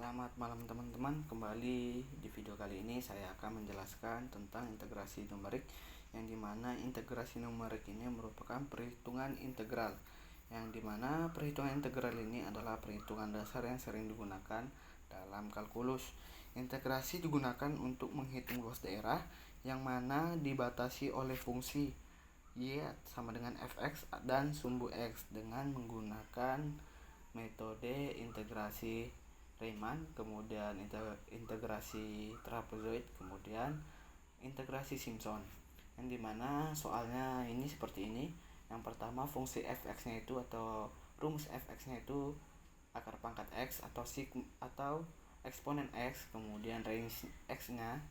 Selamat malam teman-teman, kembali di video kali ini saya akan menjelaskan tentang integrasi numerik, yang dimana integrasi numerik ini merupakan perhitungan integral, yang dimana perhitungan integral ini adalah perhitungan dasar yang sering digunakan dalam kalkulus. Integrasi digunakan untuk menghitung luas daerah yang mana dibatasi oleh fungsi y sama dengan fx dan sumbu x dengan menggunakan metode integrasi Riemann, kemudian integrasi trapezoid, kemudian integrasi Simpson. Yang dimana soalnya ini seperti ini. Yang pertama, fungsi fx-nya itu atau rumus fx-nya itu akar pangkat x atau atau eksponen x, kemudian range x-nya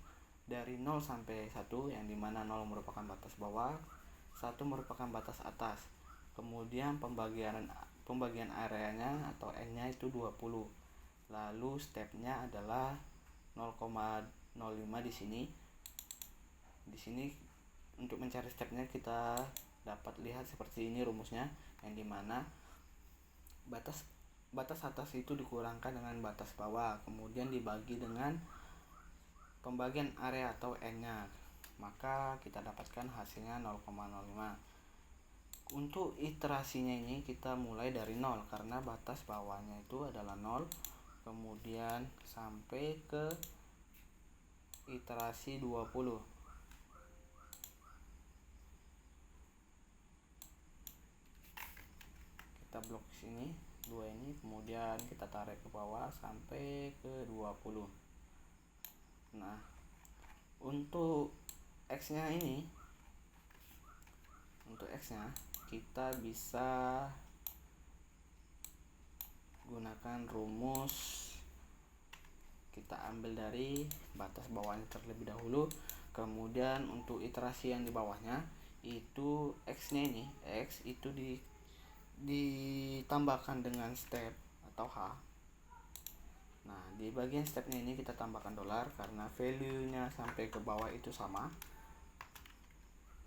dari 0 sampai 1, yang dimana 0 merupakan batas bawah, 1 merupakan batas atas. Kemudian pembagian areanya atau n-nya itu 20. Lalu stepnya adalah 0,05 di sini. Di sini untuk mencari stepnya kita dapat lihat seperti ini rumusnya, yang dimana batas atas itu dikurangkan dengan batas bawah, kemudian dibagi dengan pembagian area atau n-nya, maka kita dapatkan hasilnya 0,05. Untuk iterasinya ini kita mulai dari 0 karena batas bawahnya itu adalah 0, kemudian sampai ke iterasi 20. Kita blok sini 2 ini, kemudian kita tarik ke bawah sampai ke 20. Nah, untuk x-nya ini, kita bisa gunakan rumus. Kita ambil dari batas bawahnya terlebih dahulu, kemudian untuk iterasi yang di bawahnya itu x-nya ini, x itu ditambahkan dengan step atau h. Nah, di bagian stepnya ini kita tambahkan dolar karena value-nya sampai ke bawah itu sama,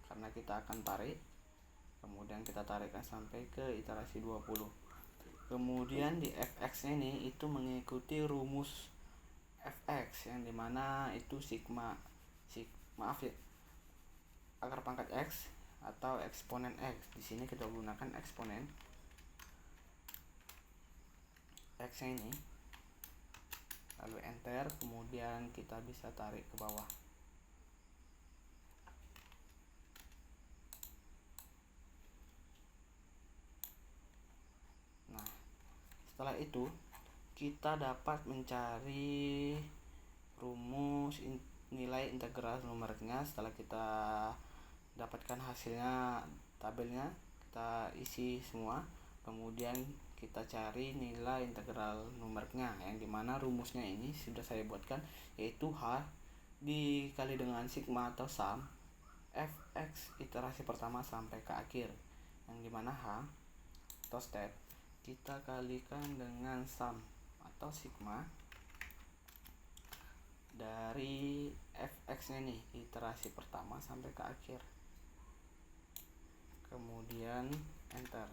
karena kita akan tarik, kemudian kita tarikkan sampai ke iterasi 20. Kemudian di fx ini itu mengikuti rumus fx, yang dimana itu akar pangkat x atau eksponen x. Di sini kita gunakan eksponen x ini, lalu enter, kemudian kita bisa tarik ke bawah. Nah, setelah itu kita dapat mencari rumus nilai integral numeriknya. Setelah kita dapatkan hasilnya, tabelnya kita isi semua, kemudian kita cari nilai integral numeriknya, yang dimana rumusnya ini sudah saya buatkan, yaitu h dikali dengan sigma atau sum fx iterasi pertama sampai ke akhir, yang dimana h atau step kita kalikan dengan sum atau sigma dari fx nya nih, iterasi pertama sampai ke akhir, kemudian enter.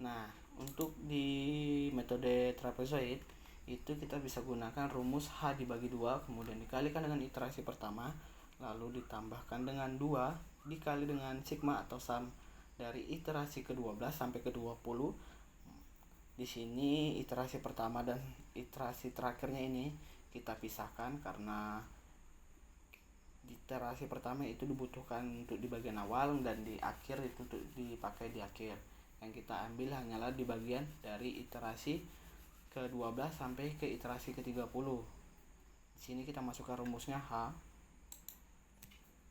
Nah, untuk di metode trapezoid itu kita bisa gunakan rumus h dibagi 2, kemudian dikalikan dengan iterasi pertama, lalu ditambahkan dengan 2 dikali dengan sigma atau sum dari iterasi ke-12 sampai ke-20. Di sini iterasi pertama dan iterasi terakhirnya ini kita pisahkan karena iterasi pertama itu dibutuhkan untuk di bagian awal dan di akhir itu untuk dipakai di akhir. Yang kita ambil hanyalah di bagian dari iterasi ke-12 sampai ke iterasi ke-30. Di sini kita masukkan rumusnya h.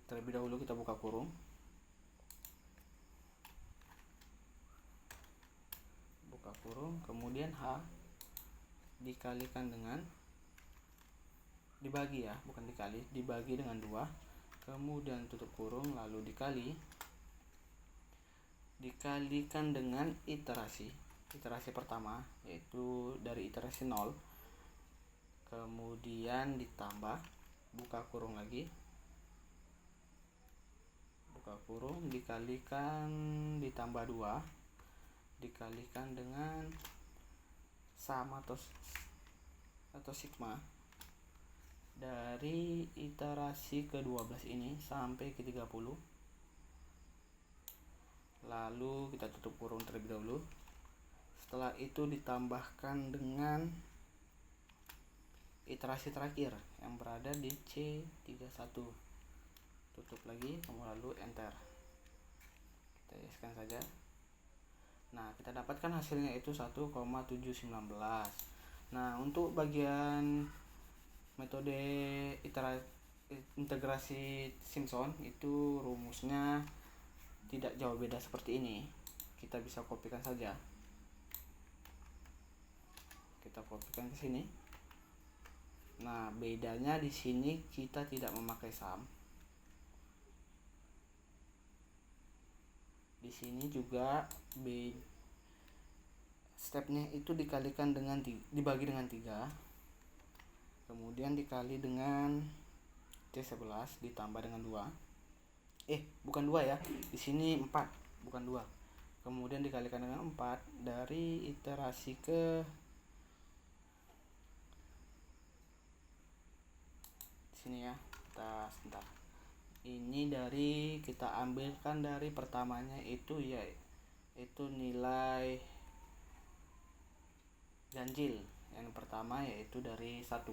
Terlebih dahulu kita buka kurung. Buka kurung, kemudian h dikalikan dengan dibagi dengan 2, kemudian tutup kurung, lalu dikalikan dengan iterasi pertama, yaitu dari iterasi 0, kemudian ditambah, buka kurung lagi, buka kurung, dikalikan ditambah 2 dikalikan dengan sama atau atau sigma dari iterasi ke-12 ini sampai ke-30. Lalu kita tutup kurung terlebih dahulu. Setelah itu ditambahkan dengan iterasi terakhir yang berada di C31. Tutup lagi, lalu enter. Kita iskan saja. Nah, kita dapatkan hasilnya itu 1,719. Nah, untuk bagian metode integrasi Simpson itu rumusnya tidak jauh beda seperti ini. Kita bisa kopikan saja. Kita kopikan ke sini. Nah, bedanya di sini kita tidak memakai sum. Di sini juga stepnya itu dikalikan dengan dibagi dengan 3. Kemudian dikali dengan C11 ditambah dengan 2. Bukan 2 ya. Di sini 4, bukan 2. Kemudian dikalikan dengan 4 dari iterasi ke sini ya. Kita sebentar. Ini dari kita ambilkan dari pertamanya itu ya, itu nilai ganjil. Yang pertama yaitu dari 1,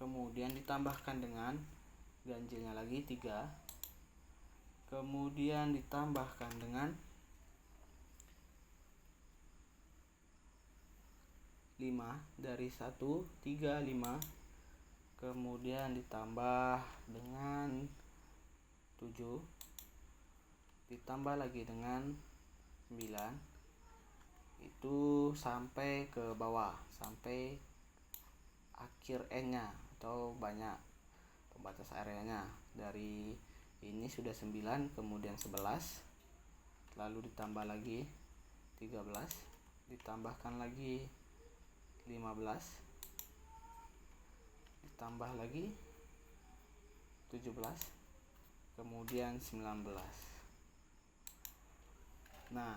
kemudian ditambahkan dengan ganjilnya lagi 3, kemudian ditambahkan dengan 5 dari 1, 3, 5, kemudian ditambah dengan 7, ditambah lagi dengan 9, itu sampai ke bawah, sampai akhir N nya atau banyak pembatas areanya. Dari ini sudah 9, kemudian 11, lalu ditambah lagi 13, ditambahkan lagi 15, ditambah lagi 17, kemudian 19. Nah,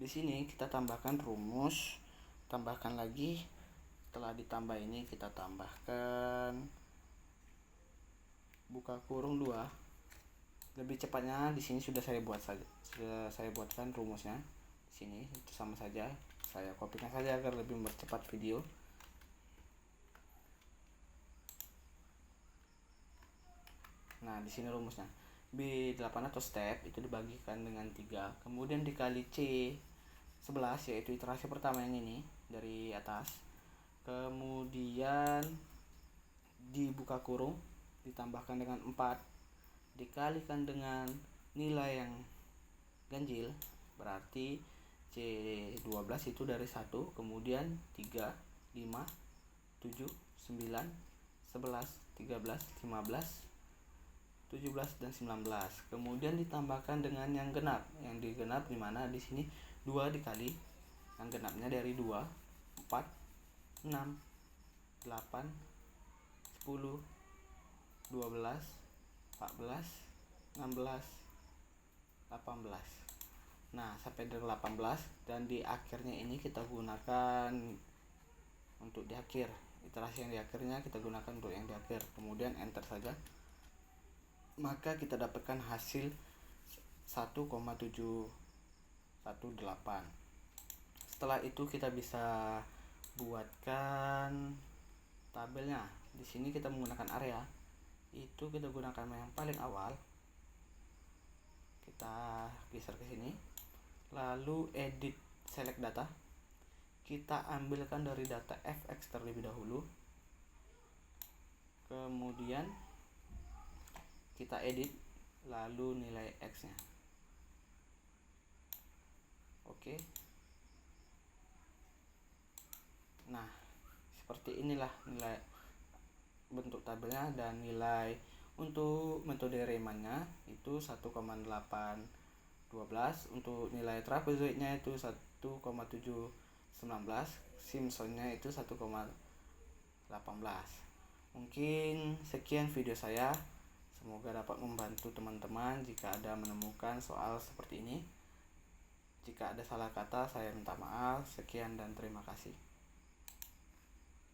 di sini kita tambahkan rumus, tambahkan lagi. Setelah ditambah ini kita tambahkan buka kurung 2. Lebih cepatnya di sini sudah saya buatkan rumusnya. Di sini itu sama saja. Saya kopikan saja agar lebih mempercepat video. Nah, di sini rumusnya. B8 atau step itu dibagikan dengan 3, kemudian dikali C11 yaitu iterasi pertama yang ini dari atas, kemudian dibuka kurung ditambahkan dengan 4, dikalikan dengan nilai yang ganjil, berarti C12 itu dari 1, kemudian 3, 5, 7, 9, 11, 13, 15, 17 dan 19. Kemudian ditambahkan dengan yang genap. Yang digenap di mana di sini 2 dikali yang genapnya dari 2, 4, 6, 8, 10, 12, 14, 16, 18. Nah, sampai dari 18, dan di akhirnya ini kita gunakan untuk di akhir. Iterasi yang di akhirnya kita gunakan untuk yang di akhir. Kemudian enter saja. Maka kita dapatkan hasil 1,718. Setelah itu kita bisa buatkan tabelnya. Di sini kita menggunakan area. Itu kita gunakan yang paling awal. Kita geser ke sini. Lalu edit select data. Kita ambilkan dari data fx terlebih dahulu. Kemudian kita edit, lalu nilai X nya. Oke. Nah, seperti inilah nilai bentuk tabelnya, dan nilai untuk metode Riemann-nya itu 1,812, untuk nilai trapezoidnya itu 1,719, Simpson-nya itu 1,18. Mungkin sekian video saya. Semoga dapat membantu teman-teman jika ada menemukan soal seperti ini. Jika ada salah kata, saya minta maaf. Sekian dan terima kasih.